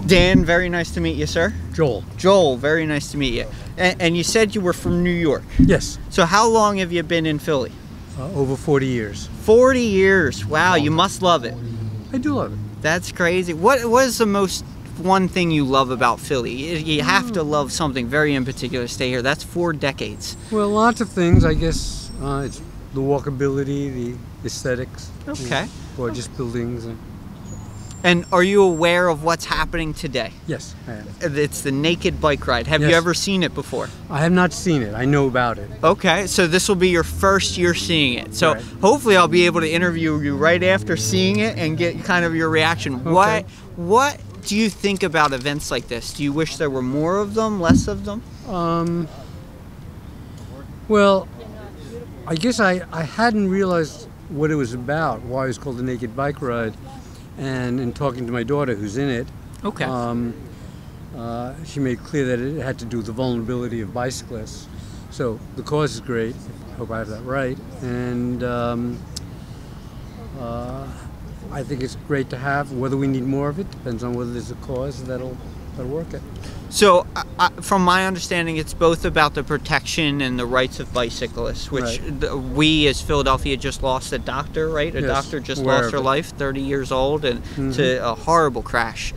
Dan, very nice to meet you, sir. Joel. Joel, very nice to meet you. And you said you were from New York. Yes. So how long have you been in Philly? Over 40 years. 40 years. Wow, you must love it. I do love it. That's crazy. What is the most one thing you love about Philly? You have to love something very in particular to stay here. That's 4 decades. Well, lots of things, I guess. It's the walkability, the aesthetics. Okay. Gorgeous buildings. And are you aware of what's happening today? Yes, I am. It's the naked bike ride. Have you ever seen it before? I have not seen it. I know about it. Okay, so this will be your first year seeing it. So hopefully I'll be able to interview you right after seeing it and get kind of your reaction. Okay. What do you think about events like this? Do you wish there were more of them, less of them? Well, I guess I hadn't realized what it was about, why it was called the Naked Bike Ride. And in talking to my daughter, who's in it, she made clear that it had to do with the vulnerability of bicyclists. So the cause is great. I hope I have that right. And I think it's great to have. Whether we need more of it depends on whether there's a cause that'll work it. So, from my understanding, it's both about the protection and the rights of bicyclists, which we as Philadelphia just lost a doctor, right? A doctor just lost her life, 30 years old, and to a horrible crash.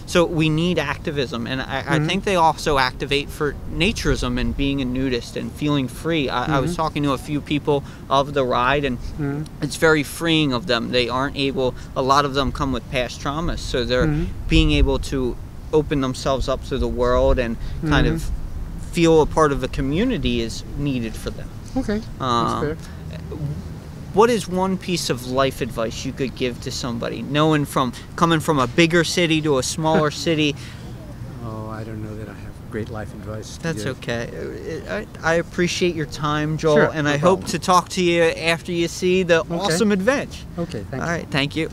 So we need activism, and I think they also activate for naturism and being a nudist and feeling free. I was talking to a few people of the ride, and it's very freeing of them. They aren't able, a lot of them come with past traumas, so they're being able to open themselves up to the world and kind of feel a part of a community is needed for them. Okay, that's fair. What is one piece of life advice you could give to somebody, coming from a bigger city to a smaller city? Oh, I don't know that I have great life advice to That's give. okay. I appreciate your time, Joel, Sure, and no I hope to talk to you after you see the awesome event. Okay, thank you. All right, thank you.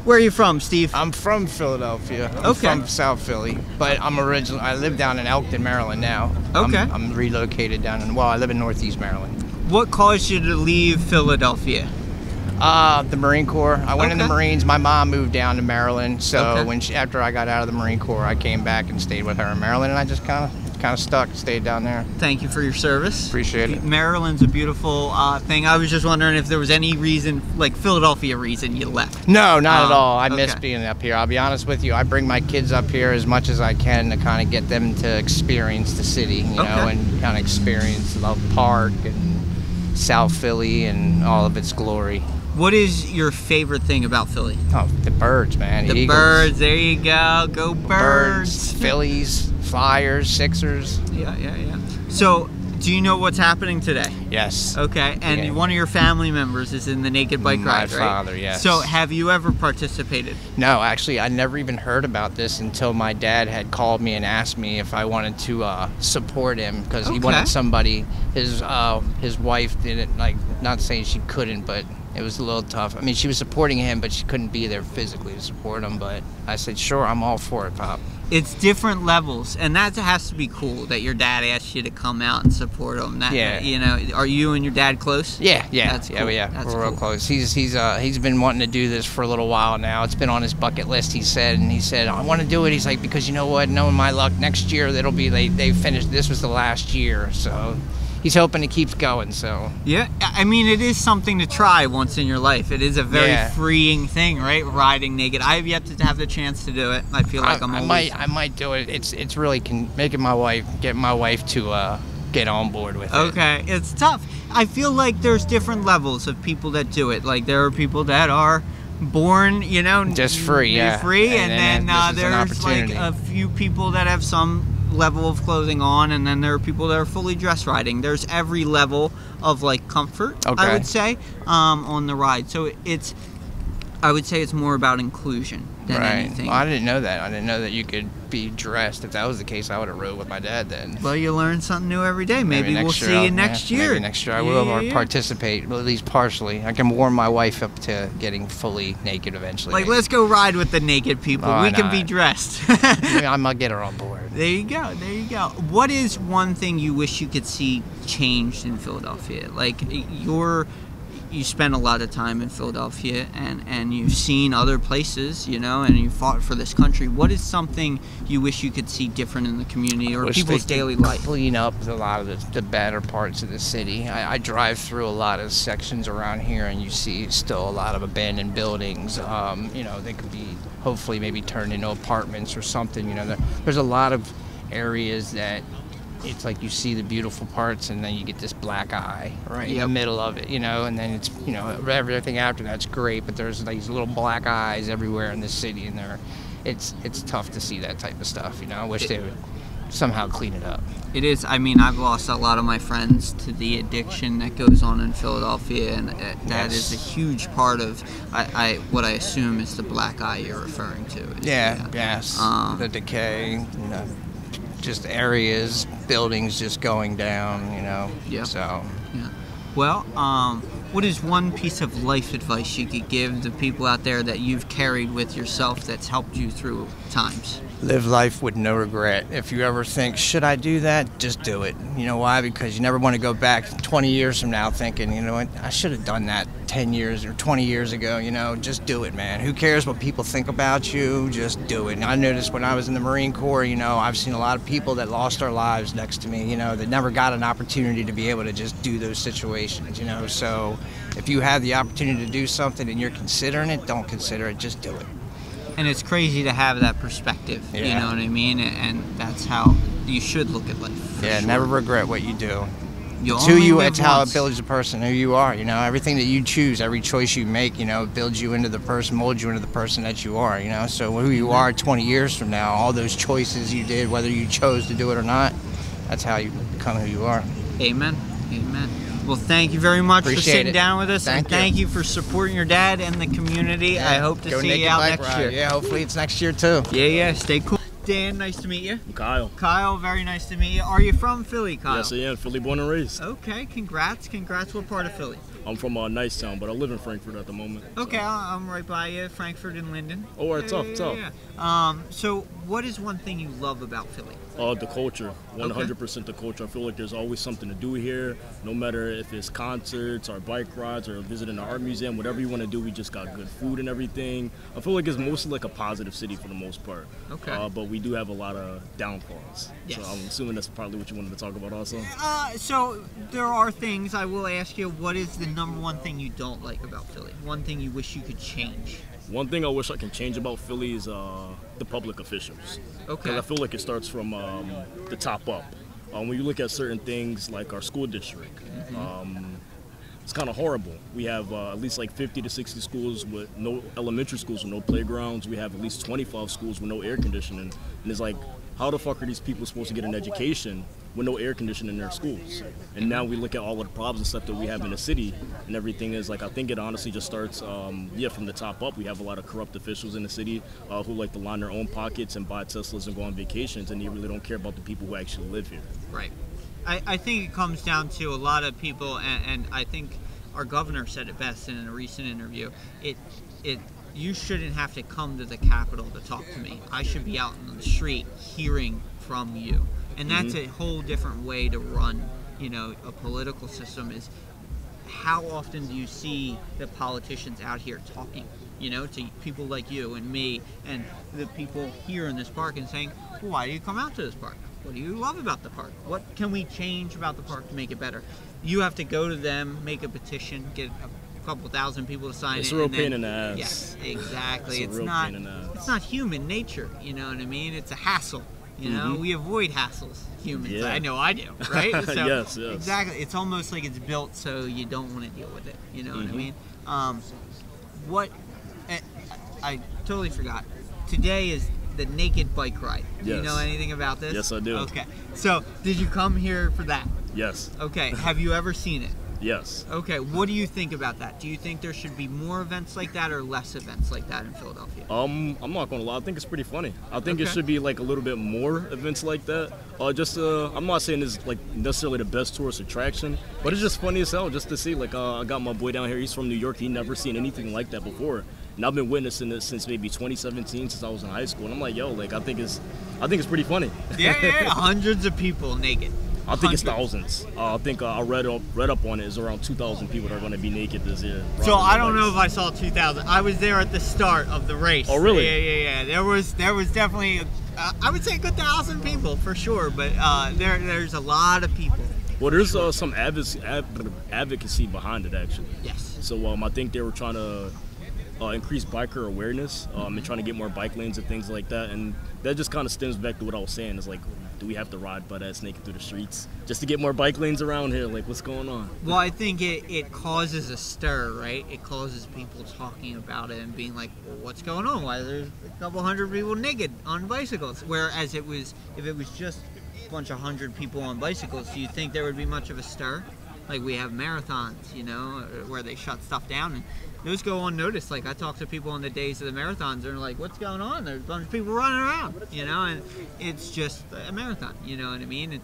Where are you from, Steve? I'm from Philadelphia. I'm from South Philly, but I live down in Elkton, Maryland now. Okay. I'm relocated down I live in Northeast Maryland. What caused you to leave Philadelphia? The Marine Corps. I went in the Marines. My mom moved down to Maryland, so after I got out of the Marine Corps, I came back and stayed with her in Maryland, and I just kind of stuck, stayed down there. Thank you for your service. Appreciate it. Maryland's a beautiful thing. I was just wondering if there was any reason, like Philadelphia reason, you left. No, not at all. I miss being up here. I'll be honest with you. I bring my kids up here as much as I can to kind of get them to experience the city, you know, and kind of experience the park and South Philly and all of its glory. What is your favorite thing about Philly? Oh, the birds, man. The Eagles. birds. There you go. Go birds. Phillies, Flyers, Sixers. Yeah. So, do you know what's happening today? Yes. Okay, and one of your family members is in the Naked Bike Ride, right? My father, yes. So, have you ever participated? No, actually, I never even heard about this until my dad had called me and asked me if I wanted to support him, because he wanted somebody. His wife didn't, not saying she couldn't, but it was a little tough. I mean, she was supporting him, but she couldn't be there physically to support him. But I said, sure, I'm all for it, Pop. It's different levels, and that has to be cool that your dad asked you to come out and support him. You know, are you and your dad close? Yeah. That's cool. We're real close. He's been wanting to do this for a little while now. It's been on his bucket list. He said, I want to do it. He's like, because you know what? Knowing my luck, next year they finished. This was the last year, so. He's hoping it keeps going, so. Yeah, I mean, it is something to try once in your life. It is a very freeing thing, right? Riding naked. I have yet to have the chance to do it. I feel like I might do it. It's really getting my wife to get on board with it. Okay, it's tough. I feel like there's different levels of people that do it. Like there are people that are born, you know, just free, free, and then there's like a few people that have some level of clothing on, and then there are people that are fully dressed riding. There's every level of like comfort, I would say, on the ride. So I would say it's more about inclusion than anything. Well, I didn't know that. I didn't know that you could be dressed. If that was the case, I would have rode with my dad then. Well, you learn something new every day. Maybe we'll see you next year. Maybe next year I will, or participate, at least partially. I can warm my wife up to getting fully naked eventually. Like, let's go ride with the naked people. We can be dressed. I might get her on board. There you go. There you go. What is one thing you wish you could see changed in Philadelphia? Like, you spend a lot of time in Philadelphia, and you've seen other places, you know, and you fought for this country. What is something you wish you could see different in the community or people's daily life? Clean up a lot of the better parts of the city. I drive through a lot of sections around here, and you see still a lot of abandoned buildings. You know, they could be hopefully maybe turned into apartments or something. You know, there's a lot of areas that it's like you see the beautiful parts and then you get this black eye right in the middle of it, you know, and then it's, you know, everything after that's great, but there's these little black eyes everywhere in the city, and it's tough to see that type of stuff, you know. I wish they would somehow clean it up. It is. I mean, I've lost a lot of my friends to the addiction that goes on in Philadelphia, and that is a huge part of what I assume is the black eye you're referring to. Yes. The decay, you know, just areas, buildings just going down, you know. Yeah. So. Yeah. Well, what is one piece of life advice you could give the people out there that you've carried with yourself that's helped you through times? Live life with no regret. If you ever think, should I do that? Just do it. You know why? Because you never want to go back 20 years from now thinking, you know what, I should have done that 10 years or 20 years ago. You know, just do it, man. Who cares what people think about you? Just do it. And I noticed when I was in the Marine Corps, you know, I've seen a lot of people that lost their lives next to me, you know, that never got an opportunity to be able to just do those situations, you know. So if you have the opportunity to do something and you're considering it, don't consider it. Just do it. And it's crazy to have that perspective, you know what I mean? And that's how you should look at life. Yeah, sure. Never regret what you do. It's how it builds a person, who you are, you know. Everything that you choose, every choice you make, you know, builds you into the person, molds you into the person that you are, you know. So who you are 20 years from now, all those choices you did, whether you chose to do it or not, that's how you become who you are. Amen. Amen. Well, thank you very much for sitting down with us. Thank you for supporting your dad and the community. Yeah. I hope to see you out next year. Yeah, hopefully it's next year too. Yeah, stay cool. Dan, nice to meet you. I'm Kyle. Kyle, very nice to meet you. Are you from Philly, Kyle? Yes, I am. Philly born and raised. Okay, congrats. What part of Philly? I'm from Nicetown, but I live in Frankfurt at the moment. Okay, so. I'm right by you, Frankfurt and Linden. Oh, right, tough. So what is one thing you love about Philly? The culture, 100% the culture. I feel like there's always something to do here, no matter if it's concerts or bike rides or visiting the art museum, whatever you want to do, we just got good food and everything. I feel like it's mostly like a positive city for the most part. Okay. But we do have a lot of downfalls. Yes. So I'm assuming that's probably what you wanted to talk about also. So there are things. I will ask you, what is the number one thing you don't like about Philly? One thing you wish you could change? One thing I wish I can change about Philly is the public officials. Okay. Because I feel like it starts from the top up. When you look at certain things like our school district, it's kind of horrible. We have at least like 50 to 60 schools with no elementary schools with no playgrounds. We have at least 25 schools with no air conditioning. And it's like, how the fuck are these people supposed to get an education with no air conditioning in their schools? And now we look at all of the problems and stuff that we have in the city, and everything is like, I think it honestly just starts, from the top up. We have a lot of corrupt officials in the city who like to line their own pockets and buy Teslas and go on vacations, and they really don't care about the people who actually live here. Right. I think it comes down to a lot of people, and I think our governor said it best in a recent interview. You shouldn't have to come to the Capitol to talk to me. I should be out on the street hearing from you. And that's a whole different way to run, you know, a political system. Is how often do you see the politicians out here talking, you know, to people like you and me and the people here in this park and saying, well, why do you come out to this park? What do you love about the park? What can we change about the park to make it better? You have to go to them, make a petition, get a couple thousand people to sign it. It's a real pain in the ass. Yes, exactly. It's not human nature, you know what I mean? It's a hassle. You know, we avoid hassles, humans. Yeah. I know I do, right? So, yes. Exactly. It's almost like it's built so you don't want to deal with it. You know what I mean? I totally forgot. Today is the naked bike ride. Do you know anything about this? Yes, I do. Okay. So, did you come here for that? Yes. Okay. Have you ever seen it? Yes. Okay, what do you think about that? Do you think there should be more events like that or less events like that in Philadelphia? I'm not gonna lie. I think it's pretty funny. I think it should be like a little bit more events like that. I'm not saying it's like necessarily the best tourist attraction, but it's just funny as hell just to see. Like I got my boy down here. He's from New York. He never seen anything like that before, and I've been witnessing this since maybe 2017, since I was in high school. And I'm like, yo, like I think it's pretty funny. Yeah, hundreds of people naked. I think it's thousands. I think I read up on it. It's around 2,000 people that are going to be naked this year. So I don't know if I saw 2,000. I was there at the start of the race. Oh, really? Yeah. There was definitely, I would say a good 1,000 people for sure, but there's a lot of people. Well, there's some advocacy behind it, actually. Yes. So I think they were trying to increase biker awareness and trying to get more bike lanes and things like that. And that just kind of stems back to what I was saying. It's like, do we have to ride butt-ass naked through the streets just to get more bike lanes around here? Like, what's going on? Well, I think it causes a stir, right? It causes people talking about it and being like, well, what's going on? Why there's a couple hundred people naked on bicycles? Whereas if it was just a bunch of 100 people on bicycles, do you think there would be much of a stir? Like we have marathons, you know, where they shut stuff down, and those go unnoticed. Like I talk to people on the days of the marathons, and they're like, "What's going on?" There's a bunch of people running around, you know, and it's just a marathon, you know what I mean? And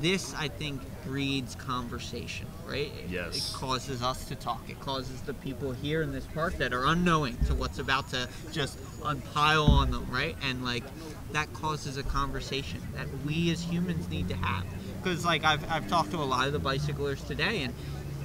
this, I think, breeds conversation, right? Yes. It causes us to talk. It causes the people here in this park that are unknowing to what's about to just unpile on them, right? And like that causes a conversation that we as humans need to have. Because like I've talked to a lot of the bicyclers today, and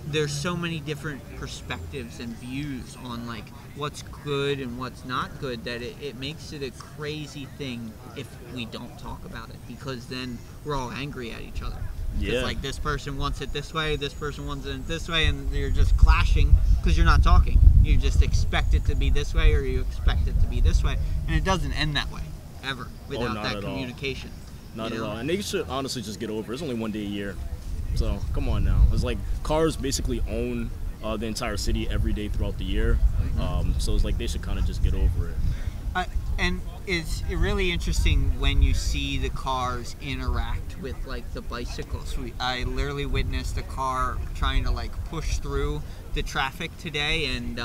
there's so many different perspectives and views on like what's good and what's not good that it makes it a crazy thing if we don't talk about it, because then we're all angry at each other. Yeah. It's like this person wants it this way, this person wants it this way, and you're just clashing because you're not talking. You just expect it to be this way, or you expect it to be this way, and it doesn't end that way ever without that communication. Not at all. And they should honestly just get over it. It's only one day a year. So, come on now. It's like cars basically own the entire city every day throughout the year. So it's like they should kind of just get over it. And it's really interesting when you see the cars interact with like the bicycles. I literally witnessed a car trying to like push through the traffic today, and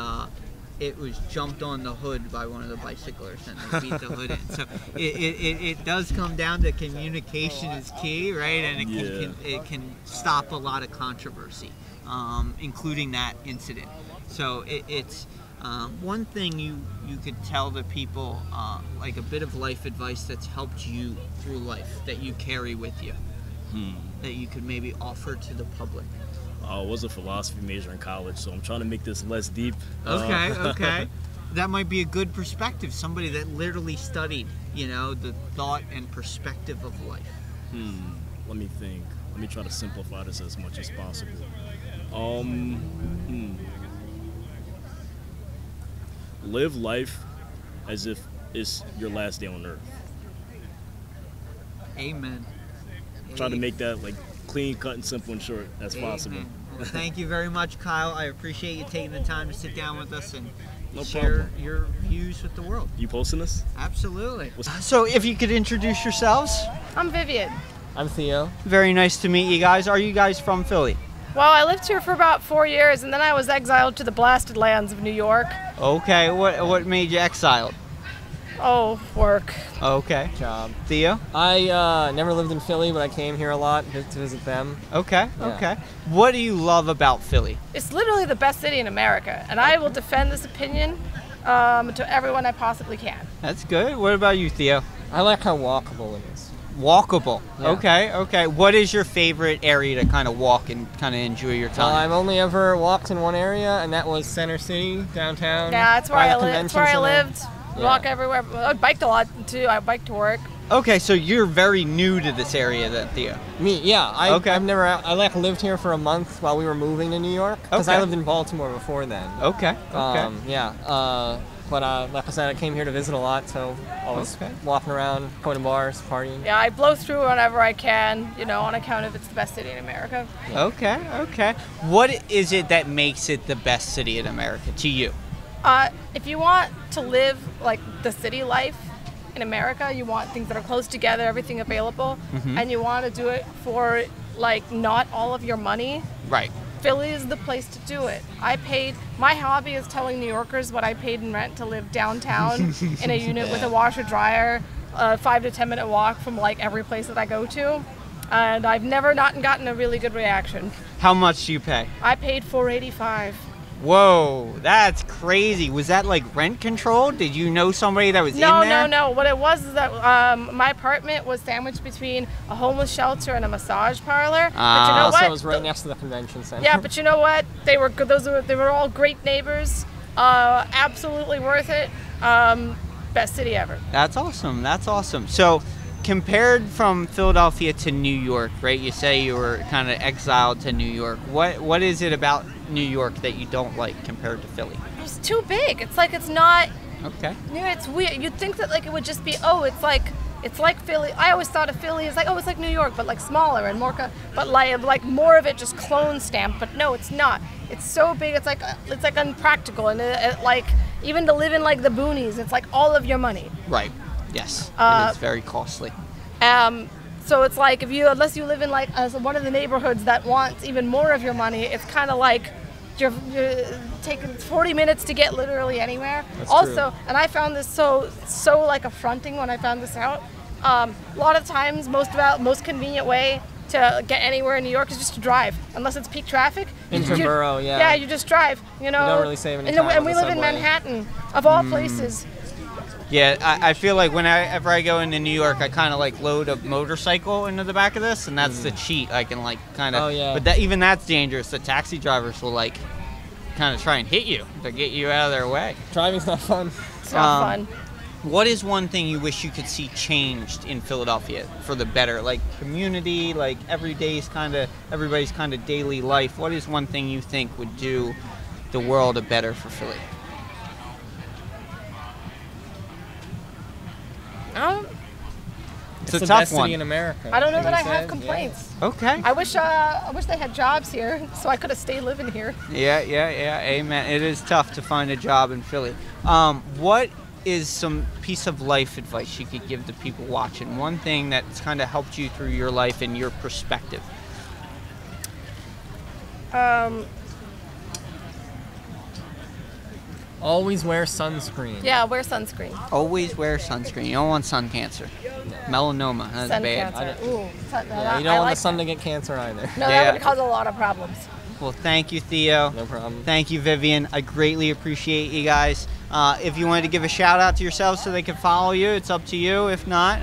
it was jumped on the hood by one of the bicyclers, and they beat the hood in. So it does come down to communication is key, right? And it can stop a lot of controversy, including that incident. So it's one thing you could tell the people, like a bit of life advice that's helped you through life that you carry with you, that you could maybe offer to the public. I was a philosophy major in college, so I'm trying to make this less deep. Okay. That might be a good perspective. Somebody that literally studied, you know, the thought and perspective of life. Let me think. Let me try to simplify this as much as possible. Live life as if it's your last day on earth. Amen. Try to make that like clean, cut, and simple and short as possible. Well, thank you very much, Kyle. I appreciate you taking the time to sit down with us and No share problem. your views with the world. You posting this? Absolutely. So if you could introduce yourselves. I'm Vivian. I'm Theo. Very nice to meet you guys. Are you guys from Philly? Well, I lived here for about 4 years, and then I was exiled to the blasted lands of New York. Okay. What made you exiled? Oh, work. Okay. Job. Theo? I never lived in Philly, but I came here a lot to visit them. Okay. Yeah. Okay. What do you love about Philly? It's literally the best city in America, and I will defend this opinion to everyone I possibly can. That's good. What about you, Theo? I like how walkable it is. Walkable. Yeah. Okay. What is your favorite area to kind of walk and kind of enjoy your time? I've only ever walked in one area, and that was Center City, downtown. Yeah, that's where by the I lived. That's convention where I center. lived. Yeah. Walk everywhere. I biked a lot too. I biked to work. Okay, so you're very new to this area then, Theo. Me, yeah. Okay. I've never. I like lived here for a month while we were moving to New York because Okay. I lived in Baltimore before then. Okay. Yeah. But like I said, I came here to visit a lot, so always walking around, going to bars, partying. Yeah, I blow through whenever I can, you know, on account of it's the best city in America. Okay. What is it that makes it the best city in America to you? If you want to live like the city life in America, you want things that are close together, everything available, and you want to do it for like not all of your money. Right. Philly is the place to do it. My hobby is telling New Yorkers what I paid in rent to live downtown in a unit with a washer dryer, a 5 to 10 minute walk from like every place that I go to. And I've never not gotten a really good reaction. How much do you pay? I paid $485. Whoa, that's crazy. Was that like rent controlled? Did you know somebody that was in there? No. What it was is that my apartment was sandwiched between a homeless shelter and a massage parlor. But you know what? So it was right next to the convention center. Yeah, but you know what? They were good. They were all great neighbors. Absolutely worth it. Best city ever. That's awesome. That's awesome. So, compared from Philadelphia to New York, right? You say you were kind of exiled to New York. What is it about New York that you don't like compared to Philly? It's too big. It's like it's not. Okay. Yeah, it's weird. You'd think that like it would just be it's like Philly. I always thought of Philly as like it's like New York, but like smaller and more. But like more of it just clone stamped. But no, it's not. It's so big. It's like unpractical, and it like even to live in like the boonies, it's like all of your money. Right. Yes. It is very costly. So it's like unless you live in like one of the neighborhoods that wants even more of your money, it's kind of like you're taking 40 minutes to get literally anywhere. That's also, true. and I found this so like affronting when I found this out. A lot of times, most convenient way to get anywhere in New York is just to drive, unless it's peak traffic. Intra-borough, yeah. Yeah, you just drive. You know. You don't really save any time And on we the live in subway. Manhattan, of all places. Yeah, I feel like whenever I go into New York, I kind of like load a motorcycle into the back of this, and that's the cheat. I can like kind of. Oh, yeah. But even that's dangerous. The taxi drivers will like kind of try and hit you to get you out of their way. Driving's not fun. It's not fun. What is one thing you wish you could see changed in Philadelphia for the better? Like community, like everybody's kind of daily life. What is one thing you think would do the world a better for Philly? It's a the tough best one. city in America. I don't know Like that I you have said, complaints. Okay. I wish they had jobs here, so I could have stayed living here. Yeah. Amen. It is tough to find a job in Philly. What is some piece of life advice you could give to people watching? One thing that's kind of helped you through your life and your perspective. Always wear sunscreen. Yeah, wear sunscreen. Always wear sunscreen. You don't want sun cancer. Melanoma. That's Sun bad. cancer. Ooh, Yeah, you don't want the sun to get cancer either. No, Yeah. that would cause a lot of problems. Well, thank you, Theo. No problem. Thank you, Vivian. I greatly appreciate you guys. If you wanted to give a shout out to yourselves so they can follow you, it's up to you. If not,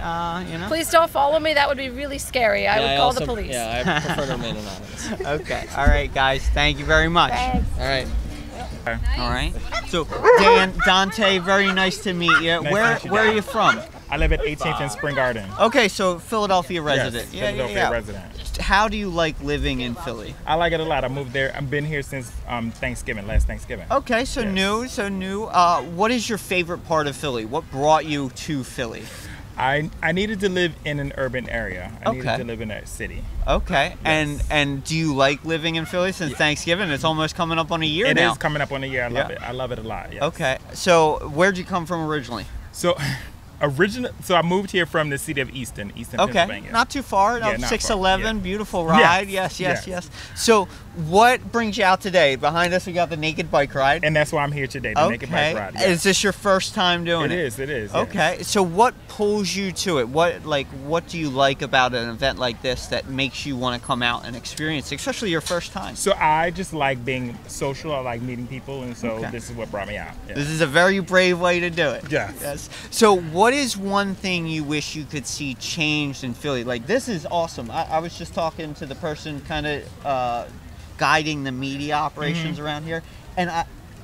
you know. Please don't follow me. That would be really scary. I would call the police. Yeah, I prefer to remain anonymous. Okay. All right, guys. Thank you very much. Thanks. All right. All right. So, Dante, very nice to meet you. Where are you from? I live at 18th and Spring Garden. Okay, so Philadelphia resident. Yes, Philadelphia resident. How do you like living in Philly? I like it a lot. I moved there. I've been here since last Thanksgiving. Okay, so Yes. new. What is your favorite part of Philly? What brought you to Philly? I needed to live in an urban area. I needed Okay. to live in a city. Okay, Yes. and do you like living in Philly since Thanksgiving? It's almost coming up on a year It now. is coming up on a year. I love Yeah. it. I love it a lot. Yes. Okay, so where'd you come from originally? So, so I moved here from the city of Easton, Okay, Pennsylvania. not too far. Yeah, not far, 611, yeah. beautiful ride. Yes, Yes. So, what brings you out today? Behind us, we got the naked bike ride. And that's why I'm here today, the Naked Bike Ride. Yes. Is this your first time doing it? It is. Yes. Okay, so what pulls you to it? What do you like about an event like this that makes you want to come out and experience it, especially your first time? So I just like being social. I like meeting people, and so Okay. this is what brought me out. Yes. This is a very brave way to do it. Yes. So what is one thing you wish you could see changed in Philly? Like, this is awesome. I was just talking to the person kind of guiding the media operations around here. And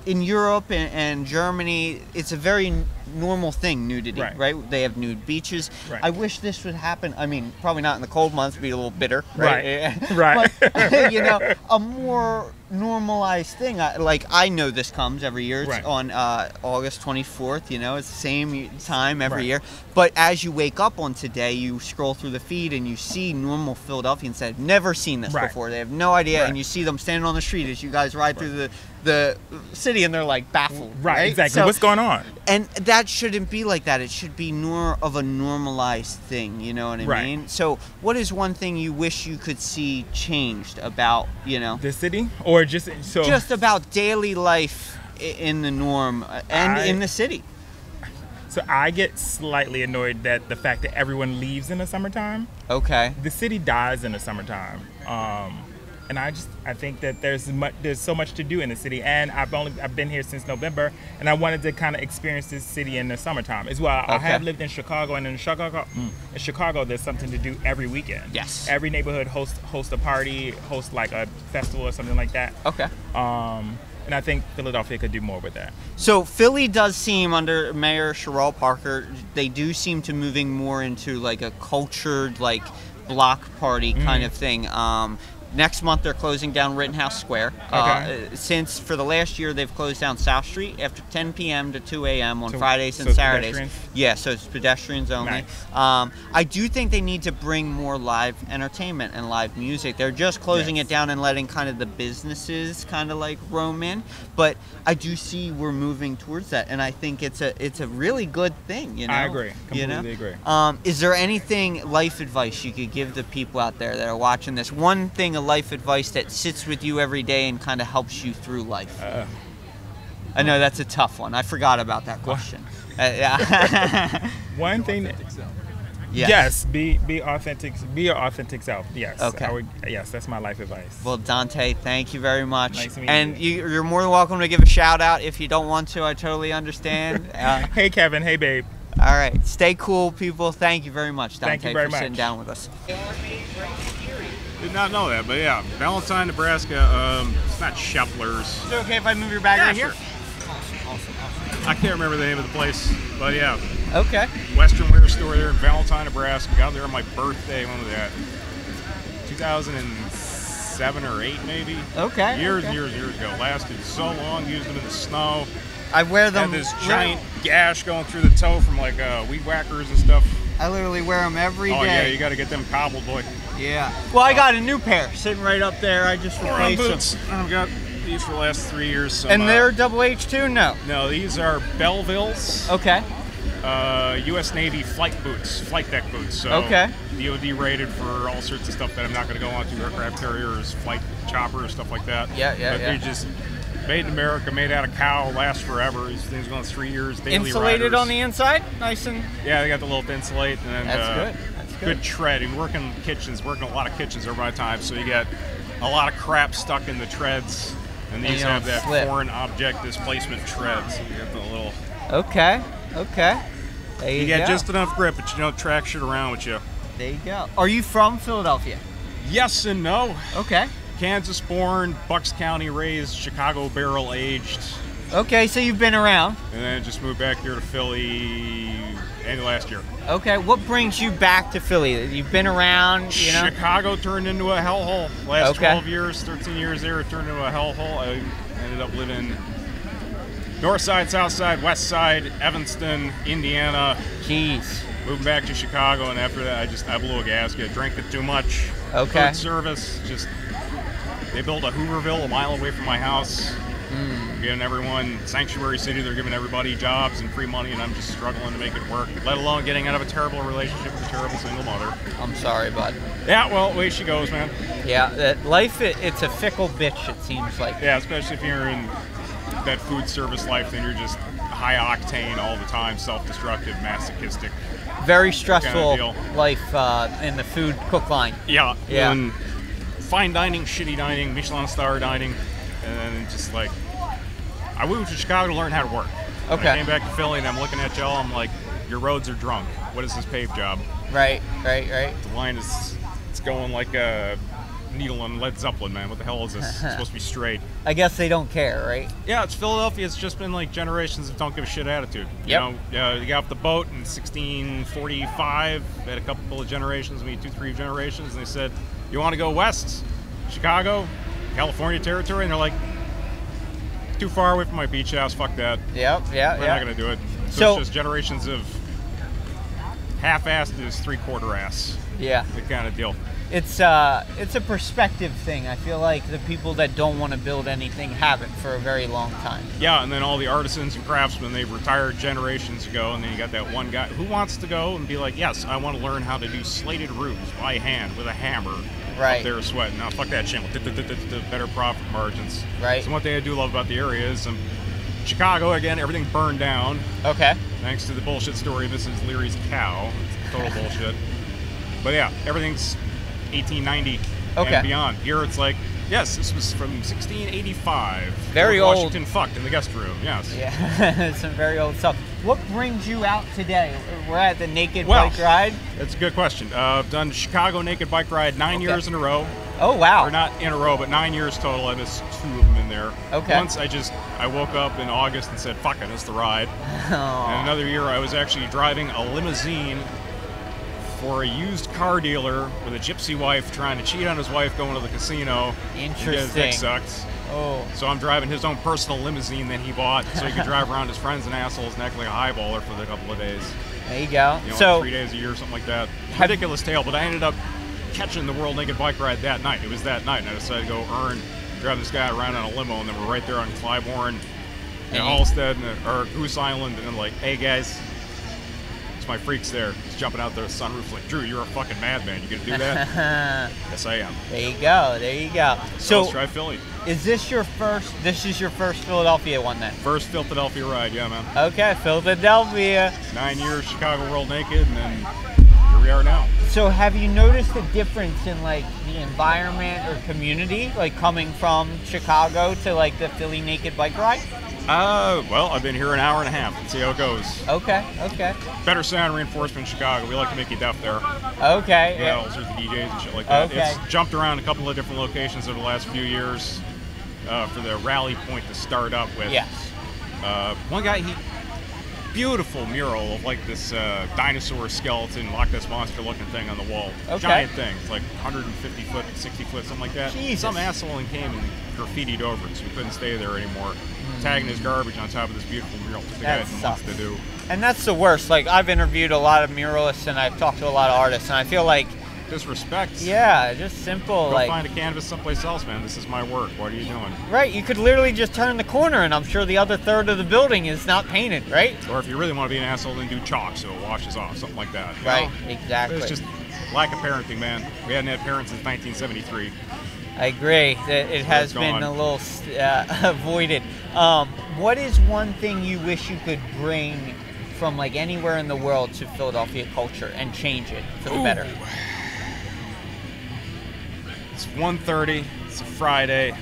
in Europe and Germany, it's a very normal thing, nudity, right? They have nude beaches. Right. I wish this would happen. I mean, probably not in the cold months, be a little bitter, Right. right? Right. But, you know, a more normalized thing. I know this comes every year. It's Right. on August 24th, you know, it's the same time every Right. year. But as you wake up on today, you scroll through the feed and you see normal Philadelphians that have never seen this Right. before. They have no idea. Right. And you see them standing on the street as you guys ride through the city and they're like baffled. Right, exactly. So- What's going on? and that shouldn't be like that. It should be more of a normalized thing, you know what I Right. mean? So what is one thing you wish you could see changed about, you know, The city, or just so? just about daily life in the norm and in the city? So I get slightly annoyed that the fact that everyone leaves in the summertime. Okay. The city dies in the summertime. and I think that there's so much to do in the city, and I've been here since November, and I wanted to kind of experience this city in the summertime as well. I have lived in Chicago, and in Chicago there's something to do every weekend. Yes. Every neighborhood hosts a party, hosts like a festival or something like that. Okay. And I think Philadelphia could do more with that. So Philly does seem, under Mayor Sherrell Parker, they do seem to moving more into like a cultured, like block party kind of thing. Next month they're closing down Rittenhouse Square. Since for the last year they've closed down South Street after 10 p.m. to 2 a.m. on Fridays and Saturdays. Pedestrians? Yeah, so it's pedestrians only. Nice. I do think they need to bring more live entertainment and live music. They're just closing it down and letting kind of the businesses kind of like roam in. But I do see we're moving towards that, and I think it's a really good thing. You know, I agree. Completely agree. Is there anything life advice you could give the people out there that are watching this? One thing of life advice that sits with you every day and kind of helps you through life. I know that's a tough one. I forgot about that question. One thing. Yes. Yes, be authentic. Be your authentic self. Yes. Okay. Yes, that's my life advice. Well, Dante, thank you very much. Nice to meet and you. You're more than welcome to give a shout out. If you don't want to, I totally understand. Hey, Kevin. Hey, babe. All right. Stay cool, people. Thank you very much, Dante, Thank you very for sitting much. down with us. Did not know that, but yeah, Valentine, Nebraska. It's not Scheffler's. Is it okay if I move your bag right here? I can't remember the name of the place, but yeah. Okay. Western wear store there in Valentine, Nebraska. Got there on my birthday. When was that? 2007 or 8, maybe. Okay. Years and years ago. Lasted so long. Used them in the snow. I wear them. Had this giant gash going through the toe from like weed whackers and stuff. I literally wear them every day. Oh yeah, you got to get them cobbled, boy. Yeah. Well, I got a new pair sitting right up there. I just replaced boots. them. I've got these for the last 3 years. Some, And they're double H too? No. No, these are Bellevilles. Okay. U.S. Navy flight boots, flight deck boots. So Okay. DoD rated for all sorts of stuff that I'm not going to go on to, aircraft carriers, flight choppers, stuff like that. But they're just made in America, made out of cow, last forever. These things go on 3 years. Daily Insulated riders. on the inside? Nice and... Yeah, they got the little insulate. And then, That's good. That's good. Good tread. You work in kitchens, working a lot of kitchens over my time, so you get a lot of crap stuck in the treads. And these have that foreign object displacement tread. So you get the little... Okay. Okay. There you get go. just enough grip, but you don't track shit around with you. There you go. Are you from Philadelphia? Yes and no. Okay. Kansas born, Bucks County raised, Chicago barrel aged. Okay, so you've been around. And then just moved back here to Philly end of last year. Okay, what brings you back to Philly? You've been around, you know? Chicago turned into a hellhole. Last 12 years, 13 years there, it turned into a hellhole. I ended up living north side, south side, west side, Evanston, Indiana. Jeez. Moving back to Chicago, and after that, I blew a gasket. Drank it too much. Okay. Food service, they built a Hooverville a mile away from my house. Giving everyone, sanctuary city, they're giving everybody jobs and free money, and I'm just struggling to make it work, let alone getting out of a terrible relationship with a terrible single mother. I'm sorry, bud. Yeah, well, away she goes, man. Yeah, life, it's a fickle bitch, it seems like. Yeah, especially if you're in that food service life, then you're just high octane all the time, self-destructive, masochistic. Very stressful kind of life in the food cook line. Yeah. Yeah. And fine dining, shitty dining, Michelin star dining, and then just like, I moved to Chicago to learn how to work. Okay. When I came back to Philly and I'm looking at y'all, I'm like, your roads are drunk. What is this paved job? Right. The line it's going like a needle on Led Zeppelin, man. What the hell is this? It's supposed to be straight. I guess they don't care, right? Yeah, it's Philadelphia. It's just been like generations of don't give a shit attitude. Yep. You know, you got off the boat in 1645, had a couple of generations, maybe 2-3 generations, and they said, you want to go west? Chicago, California territory? And they're like, too far away from my beach house, fuck that. Yep, yeah, We're not going to do it. So it's just generations of half-assed is three-quarter ass. Yeah. The kind of deal. It's a perspective thing. I feel like the people that don't want to build anything haven't for a very long time. Yeah, and then all the artisans and craftsmen, they've retired generations ago, and then you got that one guy who wants to go and be like, yes, I want to learn how to do slated roofs by hand with a hammer. Right. Up there sweating. Now, fuck that channel. Better profit margins. Right. So one thing I do love about the area is Chicago, again, everything burned down. Okay. Thanks to the bullshit story of Mrs. Leary's cow. It's total bullshit. But yeah, everything's 1890 and beyond. Here it's like Yes, this was from 1685. Very George old. Washington fucked in the guest room, yes. Yeah, some very old stuff. What brings you out today? We're at the Naked Bike Ride. That's a good question. I've done Chicago Naked Bike Ride 9 years in a row. Oh, wow. Or not in a row, but 9 years total. I missed 2 of them in there. Okay. Once I woke up in August and said, fuck it, it's the ride. Oh. And another year I was actually driving a limousine for a used car dealer with a gypsy wife trying to cheat on his wife going to the casino. Interesting. His dick sucks. Oh. So I'm driving his own personal limousine that he bought so he could drive around his friends and assholes and act like a highballer for the couple of days. There you go. You know, so, like 3 days a year, something like that. Ridiculous tale, but I ended up catching the World Naked Bike Ride that night. It was that night, and I decided to go drive this guy around on a limo, and then we're right there on Clybourne and Halstead or Goose Island, and I'm like, hey guys, it's my freaks there. He's jumping out the sunroof like, Drew, you're a fucking madman. You gonna do that? Yes, I am. There you go. There you go. So let's try Philly. Is this your first? This is your first Philadelphia one then? First Philadelphia ride, yeah, man. Okay, Philadelphia. 9 years Chicago World Naked, and then here we are now. So have you noticed a difference in like the environment or community, like coming from Chicago to like the Philly Naked Bike Ride? Well, I've been here an hour and a half. Let's see how it goes. Okay. Better sound reinforcement in Chicago. We like to make you deaf there. Okay. Yeah, all sorts of DJs and shit like that. Okay. It's jumped around a couple of different locations over the last few years for the rally point to start up with. Yes. One guy, beautiful mural of like this dinosaur skeleton, Loch Ness monster looking thing on the wall. Okay. Giant thing. It's like 150 foot, 60 foot, something like that. Jesus. Some asshole came and graffitied over it, so we couldn't stay there anymore. Tagging his garbage on top of this beautiful mural. The guy had months to do. And that's the worst. Like, I've interviewed a lot of muralists and I've talked to a lot of artists, and I feel like disrespect. Yeah, just simple. Go like, find a canvas someplace else, man. This is my work. What are you doing? Right. You could literally just turn the corner, and I'm sure the other third of the building is not painted. Right. Or if you really want to be an asshole, then do chalk so it washes off, something like that. Right. Exactly. It's just lack of parenting, man. We hadn't had parents since 1973. I agree. It has been a little avoided. What is one thing you wish you could bring from like anywhere in the world to Philadelphia culture and change it for the better? It's 1:30. It's a Friday.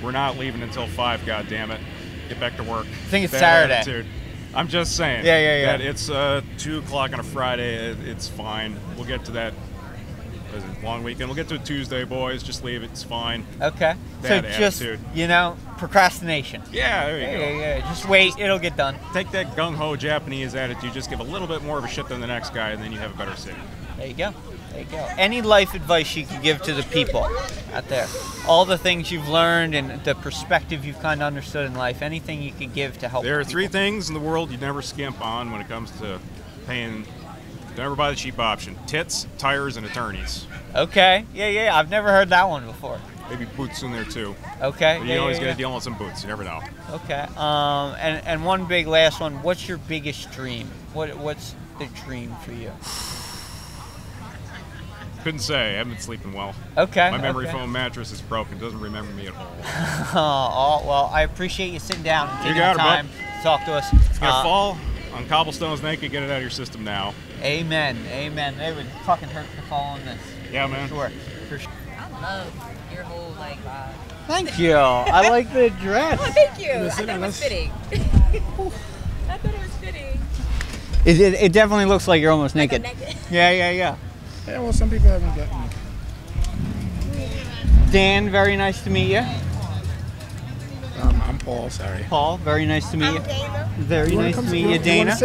We're not leaving until 5. God damn it! Get back to work. I think it's Bad Saturday. attitude. I'm just saying. Yeah. That it's 2 o'clock on a Friday. It's fine. We'll get to that. What is it, long weekend. We'll get to a Tuesday, boys. Just leave it. It's fine. Okay. Bad so just attitude. Procrastination. Yeah, there you go. Yeah. Just wait. It'll get done. Take that gung-ho Japanese attitude. Just give a little bit more of a shit than the next guy, and then you have a better city. There you go. Any life advice you could give to the people out there? All the things you've learned and the perspective you've kind of understood in life. Anything you could give to help. There are people? 3 things in the world you never skimp on when it comes to paying. Never buy the cheap option: tits, tires, and attorneys. Okay. Yeah. I've never heard that one before. Maybe boots in there too. Okay. But you always get a deal on some boots. You never know. Okay. And one big last one. What's your biggest dream? What's the dream for you? Couldn't say. I haven't been sleeping well. Okay. My memory foam mattress is broken. Doesn't remember me at all. Oh, well, I appreciate you sitting down and taking the time to talk to us. It's gonna fall on cobblestones naked. Get it out of your system now. Amen. It would fucking hurt to fall on this. Yeah, man. For sure. I love your whole vibe. Thank you. I like the dress. Oh, thank you. I thought it was fitting. I thought it was fitting. It definitely looks like you're almost naked. Yeah. Yeah, well, some people haven't gotten it. Dan, very nice to meet you. I'm Paul, sorry. Paul, very nice to meet you. Dana. Very nice to meet you, Dana.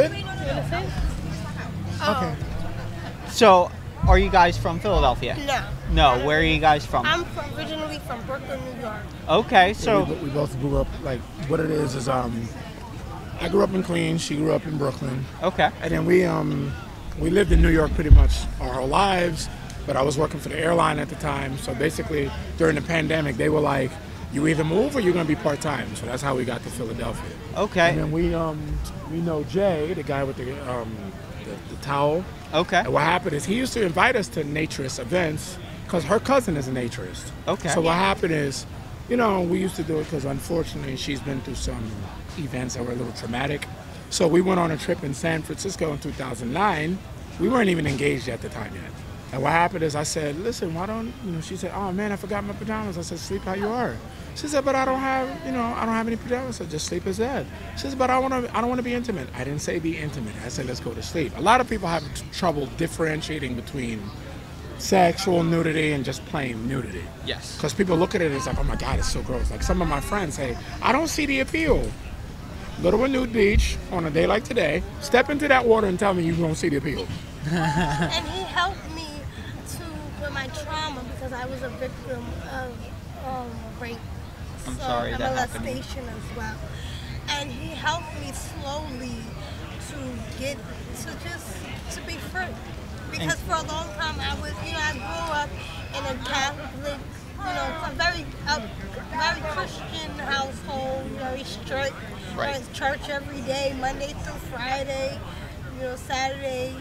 Okay. So, are you guys from Philadelphia? No. No, where are you guys from? I'm originally from Brooklyn, New York. Okay, so we both grew up, like, what it is I grew up in Queens, she grew up in Brooklyn. Okay. And then we lived in New York pretty much our whole lives, but I was working for the airline at the time, so basically during the pandemic they were like, you either move or you're going to be part-time, so that's how we got to Philadelphia. Okay. And then we know Jay, the guy with the towel. Okay. And what happened is he used to invite us to naturist events because her cousin is a naturist. Okay. So what happened is, we used to do it because unfortunately she's been through some events that were a little traumatic. So we went on a trip in San Francisco in 2009. We weren't even engaged at the time yet. And what happened is I said, listen, why don't, she said, oh man, I forgot my pajamas. I said, sleep how you are. She said, but I don't have any pajamas. I said, just sleep as that. She said, but I don't want to be intimate. I didn't say be intimate. I said, let's go to sleep. A lot of people have trouble differentiating between sexual nudity and just plain nudity. Yes. Because people look at it as like, oh my God, it's so gross. Like some of my friends say, I don't see the appeal. Go to a nude beach on a day like today, step into that water and tell me you don't see the appeal. And he helped me with my trauma because I was a victim of rape. I'm sorry that happened. Molestation as well. And he helped me slowly to be free. Because for a long time I grew up in a Catholic, a very Christian household, very strict. Right. Went to church every day, Monday through Friday. Saturday,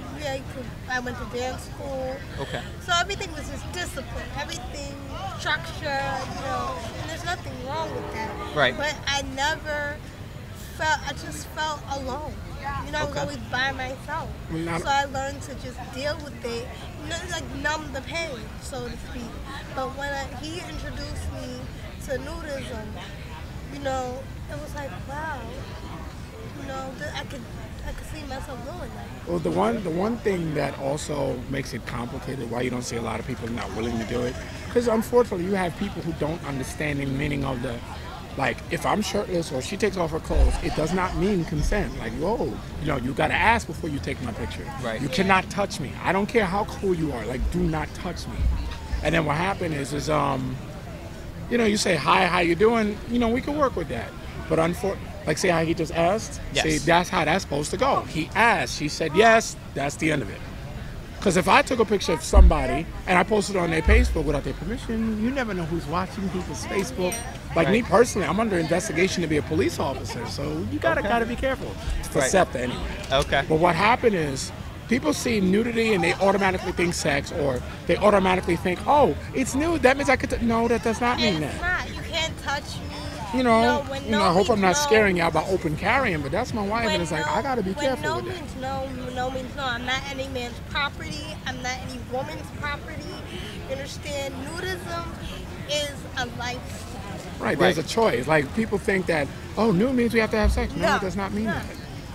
I went to dance school. Okay. So everything was just discipline, everything structure, and there's nothing wrong with that. Right. But I just felt alone. I was always by myself. So I learned to just deal with it, like numb the pain, so to speak. But when he introduced me to nudism, it was like, wow, I could see myself doing that. Well, the one thing that also makes it complicated, why you don't see a lot of people not willing to do it, because unfortunately you have people who don't understand the meaning of like, if I'm shirtless or she takes off her clothes, it does not mean consent. Like, whoa, you got to ask before you take my picture. Right. You cannot touch me. I don't care how cool you are. Like, do not touch me. And then what happened is you say, hi, how you doing? We can work with that. But like, say how he just asked? Yes. See, that's how that's supposed to go. He asked, she said yes, that's the end of it. Because if I took a picture of somebody and I posted it on their Facebook without their permission, you never know who's watching people's Facebook. Like me personally, I'm under investigation to be a police officer, so you gotta be careful. For SEPTA anyway. Okay. But what happened is, people see nudity and they automatically think sex, or they automatically think, oh, it's nude, that means I could, no, that does not mean that. It's not, you can't touch me. I hope I'm not scaring y'all about open carrying, but that's my wife, and it's like, I gotta be careful with that. No means no. I'm not any man's property. I'm not any woman's property. You understand? Nudism is a lifestyle. Right, there's a choice. Like, people think that, oh, nude means we have to have sex. No, it does not mean that.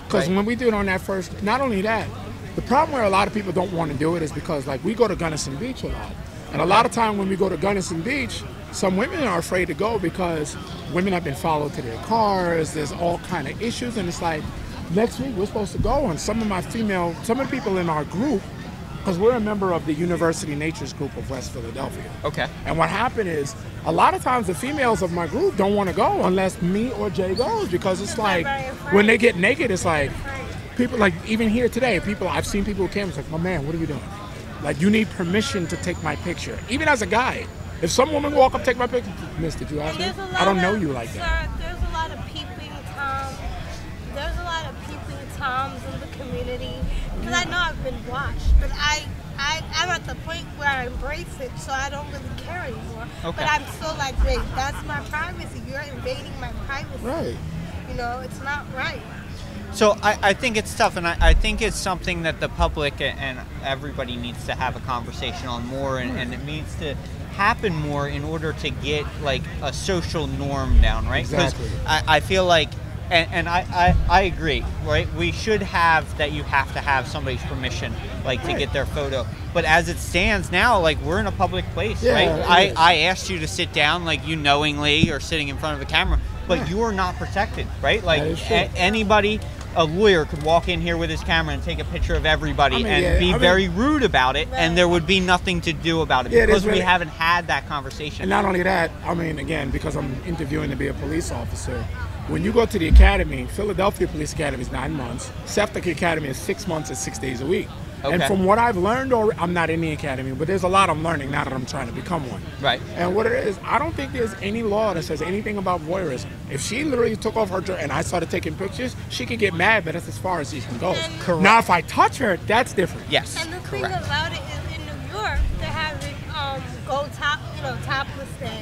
Because when we do it on that first, not only that, the problem where a lot of people don't want to do it is because, like, we go to Gunnison Beach a lot. And a lot of time when we go to Gunnison Beach, some women are afraid to go because women have been followed to their cars. There's all kind of issues, and it's like, next week we're supposed to go, and some of the people in our group, because we're a member of the University Natures group of West Philadelphia. Okay. And what happened is, a lot of times the females of my group don't want to go unless me or Jay goes, because it's like, when they get naked, it's like, people, like, even here today, I've seen people with cameras like, my man, what are we doing? Like, you need permission to take my picture. Even as a guy, if some woman walk up, take my picture, miss, did you ask me? I don't know you like that. Sir, there's a lot of peeping Toms. There's a lot of peeping Toms in the community. Because I know I've been watched, but I'm at the point where I embrace it, so I don't really care anymore. Okay. But I'm still like, wait, that's my privacy. You're invading my privacy. Right. It's not right. So I think it's tough, and I think it's something that the public and everybody needs to have a conversation on more, and it needs to happen more in order to get, like, a social norm down, right? Exactly. Because I feel like, and I agree, right? We should have that you have to have somebody's permission, like, to get their photo. But as it stands now, like, we're in a public place, right? I asked you to sit down, like, you knowingly or sitting in front of a camera, but you are not protected, right? Like, anybody, a lawyer could walk in here with his camera and take a picture of everybody and be very rude about it, and there would be nothing to do about it because we haven't had that conversation. And not only that, again, because I'm interviewing to be a police officer, when you go to the academy, Philadelphia Police Academy is 9 months. SEPTA Academy is 6 months and 6 days a week. Okay. And from what I've learned, I'm not in the academy, but there's a lot I'm learning now that I'm trying to become one. Right. And what it is, I don't think there's any law that says anything about voyeurism. If she literally took off her dress and I started taking pictures, she could get mad, but that's as far as she can go. Correct. Now, if I touch her, that's different. Yes. And the thing about it is, in New York, they're having topless day.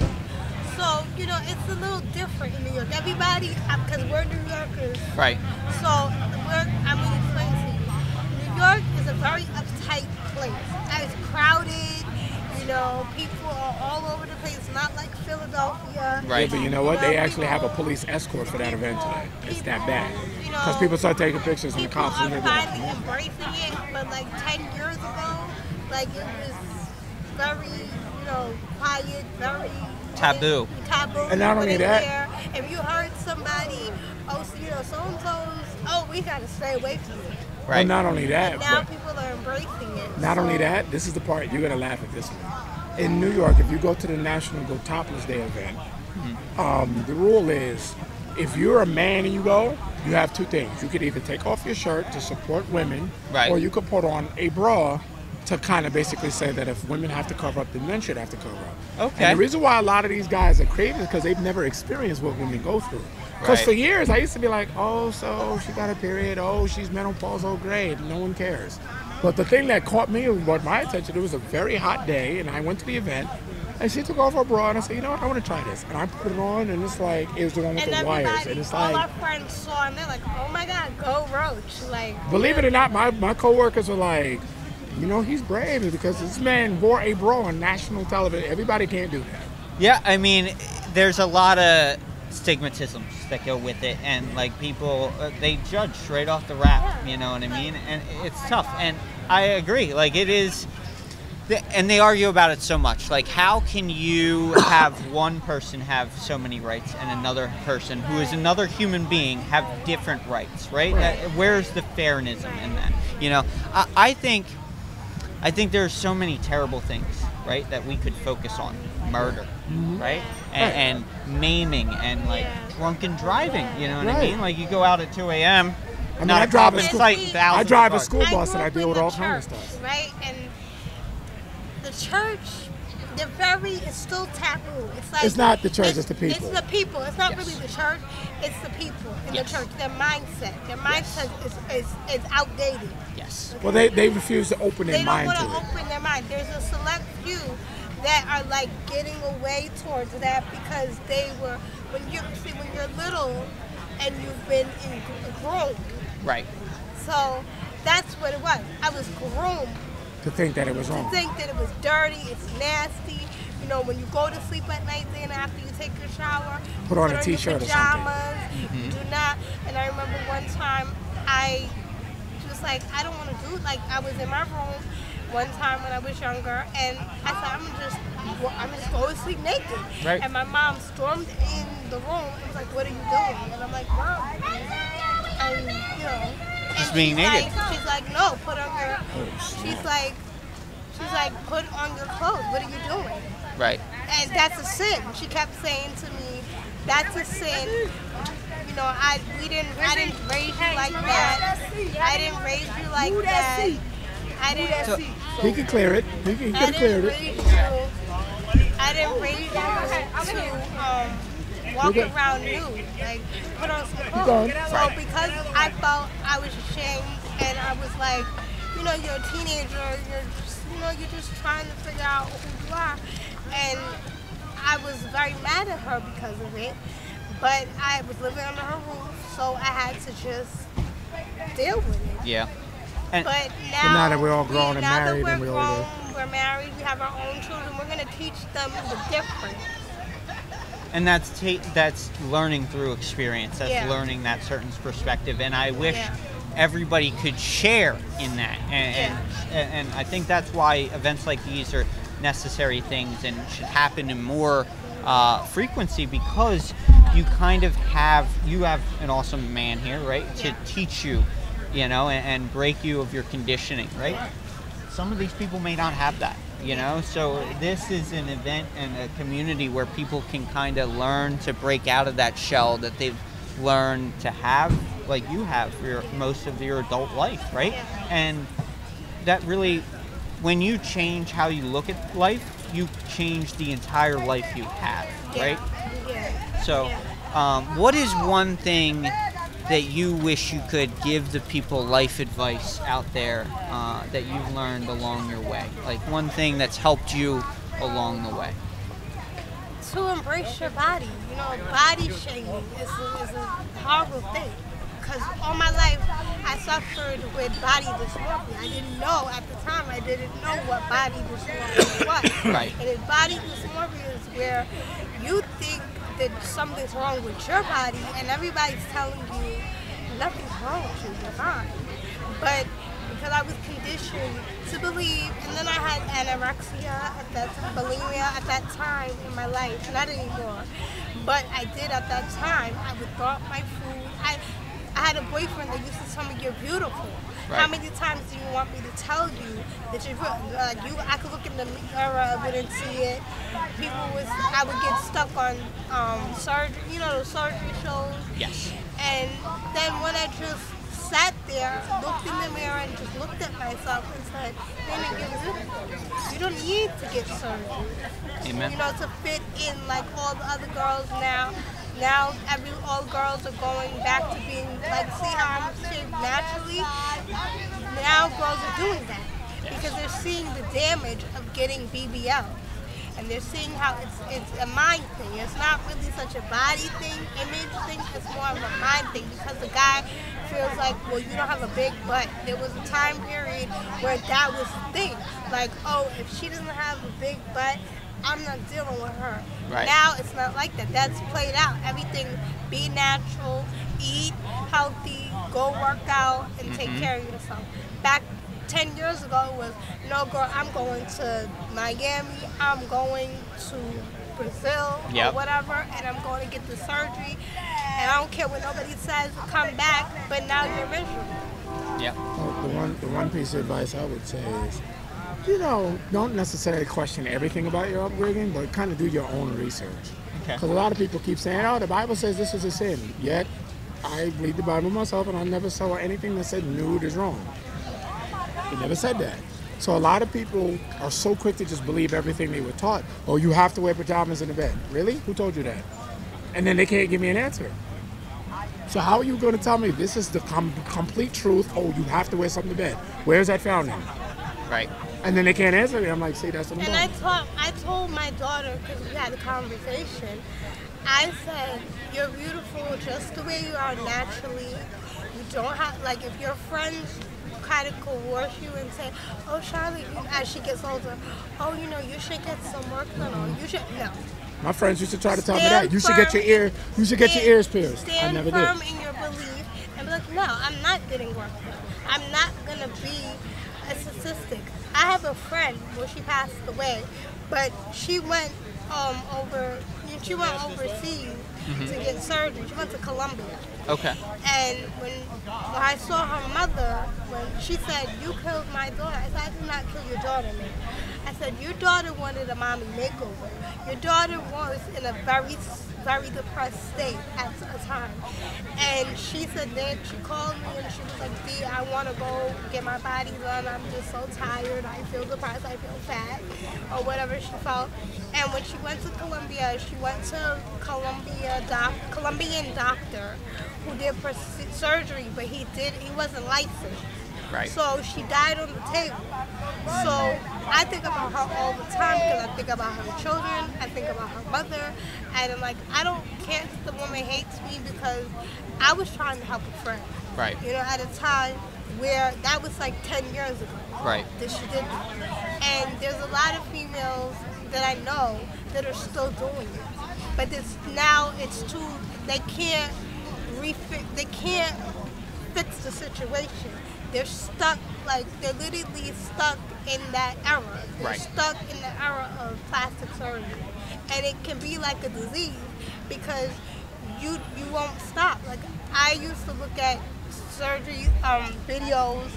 So, it's a little different in New York. Everybody, because we're New Yorkers. Right. So, I'm going to explain to you. New York is a very uptight place. It's crowded. You know, people are all over the place, not like Philadelphia. Right. Yeah, but you know what? They actually have a police escort for that event today. It's that bad. Because people start taking pictures and the cops People are finally embracing it, but like 10 years ago, like it was very, you know, quiet, very taboo. And not only that, if you heard somebody, oh, so, you know, so-and-so's, oh, we got to stay away from it. Right. Well, not only that, and now people are embracing it. Not only that, this is the part you're gonna laugh at this one. In New York, if you go to the National Go Topless Day event, the rule is, if you're a man and you go, you have two things. You could either take off your shirt to support women, or you could put on a bra to kind of basically say that if women have to cover up, then men should have to cover up. Okay. And the reason why a lot of these guys are crazy is because they've never experienced what women go through. Because for years, I used to be like, oh, so she got a period, oh, she's menopausal, great, no one cares. But the thing that caught me and brought my attention, it was a very hot day, and I went to the event, and she took off her bra, and I said, you know what, I want to try this. And I put it on, and it's like, it was the one with the wires. And it's all like, our friends saw, and they're like, oh my God, go Roach. Like, believe it or not, my coworkers were like, you know, he's brave because this man wore a bra on national television. Everybody can't do that. Yeah, I mean, there's a lot of stigmatisms that go with it, and like people, they judge right off the rap, you know what I mean? And it's tough, and I agree, like it is, and they argue about it so much. Like, how can you have one person have so many rights and another person who is another human being have different rights, right? Where's the fairness in that? You know, I think there's so many terrible things, right, that we could focus on. Murder, right? And maiming and like drunken driving, you know what I mean? Like you go out at 2 a.m. I mean, I drive a school I bus and I deal with all kinds of stuff. Right? And the church, it's still taboo. It's like, it's not the church, it's the people. It's the people. It's not really the church, it's the people in the church. Their mindset. Their mindset is outdated. Yes. Well, they refuse to open their mind to it. They don't want to open their mind. There's a select few that are like getting away towards that because they were, when you're little and you've been groomed. Right. So that's what it was. I was groomed. To think that it was wrong. To think that it was dirty, it's nasty. You know, when you go to sleep at night, then after you take your shower, put on a t-shirt or something. Do not. And I remember one time I was like, I don't want to do it. Like, I was in my room one time when I was younger, and I said, I'm just go to sleep naked. Right. And my mom stormed in the room and was like, what are you doing? And I'm like, Mom, I'm, you know. Just being naked. She's like, no, put on your. She's like, put on your clothes. What are you doing? Right. And that's a sin. She kept saying to me, that's a sin. You know, I didn't raise you like that. I didn't raise you like that. I didn't. He can clear it. He could have cleared it. I didn't raise you to walk around nude, like put on some clothes. So because I felt I was ashamed, and I was like, you know, you're a teenager, you're just trying to figure out who you are, and I was very mad at her because of it. But I was living under her roof, so I had to just deal with it. Yeah. But now that we're all grown and married, we're married, we have our own children, we're going to teach them the difference. And that's learning through experience. That's learning that certain perspective. And I wish everybody could share in that. And I think that's why events like these are necessary things and should happen in more frequency, because you kind of have an awesome man here, right, to teach you, you know, and break you of your conditioning, right? Some of these people may not have that, you know, so this is an event and a community where people can kind of learn to break out of that shell that they've learned to have, like you have for most of your adult life, right? And that really, when you change how you look at life, you change the entire life you have, right? So what is one thing that you wish you could give the people life advice out there that you've learned along your way? Like one thing that's helped you along the way? To embrace your body. You know, body shaming is a horrible thing. Because all my life, I suffered with body dysmorphia. I didn't know at the time. I didn't know what body dysmorphia was. Right. And if body dysmorphia is where you think that something's wrong with your body, and everybody's telling you nothing's wrong with you, you're fine. But because I was conditioned to believe, and then I had anorexia, bulimia at that time in my life, not anymore. But I did at that time. I would throw my food. I had a boyfriend that used to tell me, "You're beautiful." Right. How many times do you want me to tell you that you're I could look in the mirror, I wouldn't see it. I would get stuck on surgery, those surgery shows. Yes. And then when I just sat there, looked in the mirror, and just looked at myself and said, you don't need to get surgery. Amen. To fit in like all the other girls now. Now all girls are going back to being like, see how I'm shaped naturally? Now girls are doing that because they're seeing the damage of getting BBL. And they're seeing how it's a mind thing. It's not really such a body thing, image thing. It's more of a mind thing because the guy feels like, well, you don't have a big butt. There was a time period where that was the thing. Like, oh, if she doesn't have a big butt, I'm not dealing with her. Right. Now it's not like that. That's played out. Everything, be natural, eat healthy, go work out, and take care of yourself. Back 10 years ago, it was, no, girl, I'm going to Miami, I'm going to Brazil, or whatever, and I'm going to get the surgery, and I don't care what nobody says, come back, but now you're miserable. Yeah. Well, the one piece of advice I would say is, don't necessarily question everything about your upbringing, but kind of do your own research. Because a lot of people keep saying, oh, the Bible says this is a sin. Yet, I read the Bible myself, and I never saw anything that said nude is wrong. It never said that. So a lot of people are so quick to just believe everything they were taught. Oh, you have to wear pajamas in the bed. Really? Who told you that? And then they can't give me an answer. So how are you going to tell me this is the complete truth? Oh, you have to wear something to bed. Where is that found in? Right. And then they can't answer me. I'm like, see, that's what I'm doing. And I told my daughter, because we had a conversation, I said, you're beautiful just the way you are naturally. You don't have, like, if your friends kind of coerce you and say, oh, Charlotte, as she gets older, oh, you should get some work done, or you should, no. My friends used to try to tell me that. You should get your ears pierced. I never did. Stand firm in your belief and be like, no, I'm not getting work done. I'm not going to be a statistic. I have a friend, well, she passed away, but she went overseas to get surgery. She went to Colombia. Okay. And when I saw her mother, when she said, you killed my daughter, I said, I did not kill your daughter, man. I said, your daughter wanted a mommy makeover. Your daughter was in a very, very depressed state at a time. And she said that she called me and she was like, Dee, I want to go get my body done. I'm just so tired. I feel depressed. I feel fat. Or whatever she felt. And when she went to Colombia, she went to Colombian doctor who did surgery, but he wasn't licensed. Right. So she died on the table. So I think about her all the time because I think about her children, I think about her mother, and I'm like, I don't care if the woman hates me because I was trying to help a friend. Right. At a time where that was like 10 years ago. Right. That she did that. And there's a lot of females that I know that are still doing it. But they can't fix the situation. They're stuck, they're literally stuck in that era. They're stuck in the era of plastic surgery. And it can be like a disease because you won't stop. Like, I used to look at surgery videos,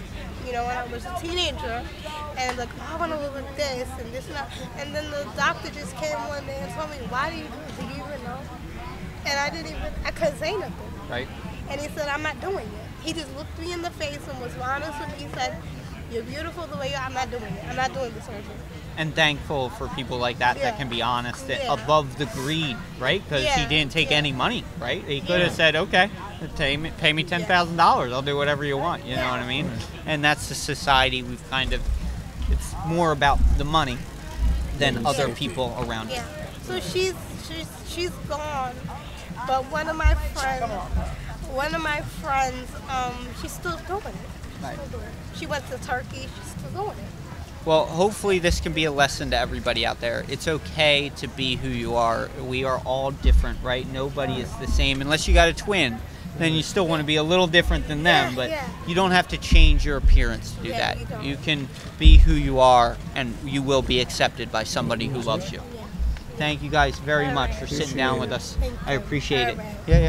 when I was a teenager, and like, oh, I want to look like this and this and that. And then the doctor just came one day and told me, why do you do it? Do you even know? And I couldn't say nothing. Right. And he said, I'm not doing it. He just looked me in the face and was honest with me. He said, you're beautiful the way you are. I'm not doing it. I'm not doing the surgery. And thankful for people like that that can be honest above the greed, right? Because he didn't take any money, right? He could have said, okay, pay me $10,000. I'll do whatever you want. You know what I mean? And that's the society we've it's more about the money than other people around you. So she's gone. But one of my friends one of my friends, she's still doing it. Right. She went to Turkey. She's still doing it. Well, hopefully this can be a lesson to everybody out there. It's okay to be who you are. We are all different, right? Nobody is the same. Unless you got a twin, then you still want to be a little different than them, but you don't have to change your appearance to do that. You can be who you are, and you will be accepted by somebody who loves you. Thank you guys very much for sitting down with us. I appreciate it. Yeah, yeah.